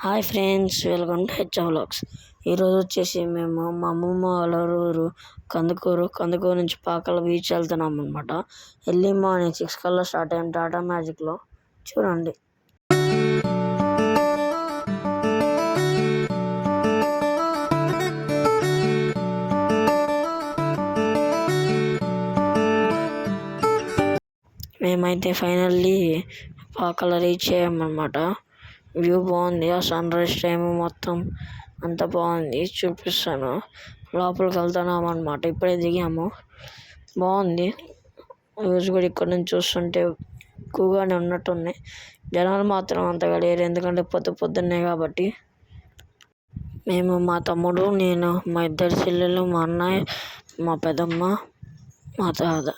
Hi friends, welcome to H vlogs. ఈరోజు వచ్చేసి మేము మా అమ్మమ్మ వాళ్ళ ఊరు కందుకూరు నుంచి పాకాల బీచ్ వెళ్తున్నాం అనమాట. ఎర్లీ మార్నింగ్ 6 కల్లా స్టార్ట్ అయ్యాం టాటా మ్యాజిక్లో. చూడండి. మేమైతే ఫైనల్లీ పాకాల రీచ్ అయ్యామన్నమాట. వ్యూ బాగుంది, ఆ సన్ రైజ్ టైం మొత్తం అంత బాగుంది. చూపిస్తాను. లోపలికి వెళ్తున్నాం అనమాట. ఇప్పుడే దిగాము. బాగుంది. వ్యూస్ కూడా ఇక్కడ నుంచి చూస్తుంటే ఎక్కువగానే ఉన్నట్టున్నాయి. జనాలు మాత్రం అంతగా లేరు, ఎందుకంటే పొద్దున్నే కాబట్టి. మేము, మా తమ్ముడు, నేను, మా ఇద్దరు చెల్లెలు, మా అన్నయ్య, మా పెదమ్మ, మా తాత,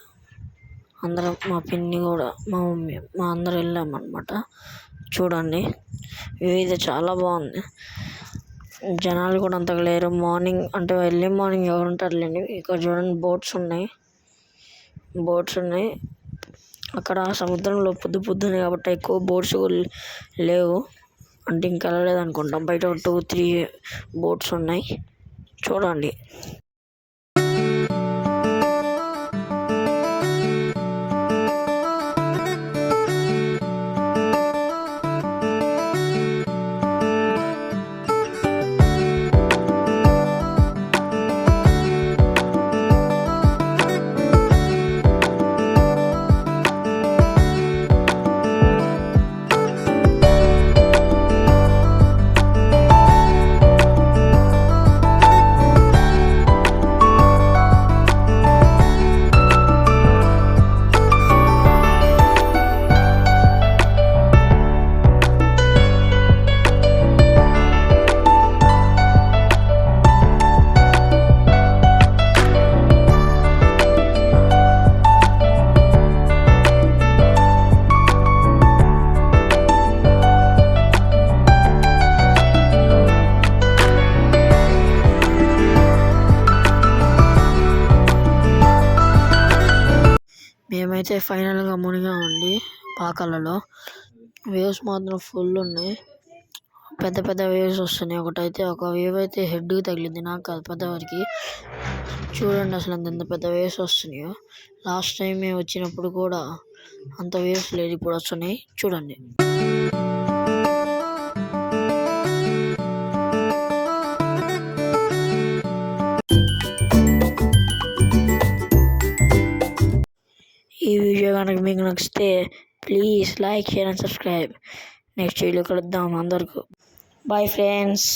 అందరం, మా పిన్ని కూడా, మా మమ్మీ, మా అందరం వెళ్ళామన్నమాట. చూడండి, వ్యూ అయితే చాలా బాగుంది. జనాలు కూడా అంతగా లేరు. మార్నింగ్ అంటే ఎర్లీ మార్నింగ్ ఎవరు ఉంటారులేండి. ఇక్కడ చూడండి, బోట్స్ ఉన్నాయి. అక్కడ సముద్రంలో పొద్దునే కాబట్టి ఎక్కువ బోట్స్ లేవు. అంటే ఇంకా వెళ్ళలేదు అనుకుంటాం. బయట 2-3 బోట్స్ ఉన్నాయి. చూడండి. మేమైతే ఫైనల్గా మునిగామండి పాకాలలో. వేవ్స్ మాత్రం ఫుల్ ఉన్నాయి. పెద్ద వేవ్స్ వస్తున్నాయి. ఒక వేవ్ అయితే హెడ్కి తగిలింది, నాకు కాదు, పెద్దవారికి. చూడండి అసలు ఎంత పెద్ద వేవ్స్ వస్తున్నాయో. లాస్ట్ టైం మేము వచ్చినప్పుడు కూడా అంత వేవ్స్ లేదు, ఇప్పుడు వస్తున్నాయి. చూడండి. ఈ వీడియో కనుక మీకు నచ్చితే please like, share and subscribe. Next video కలుద్దాం అందరికీ. Bye friends.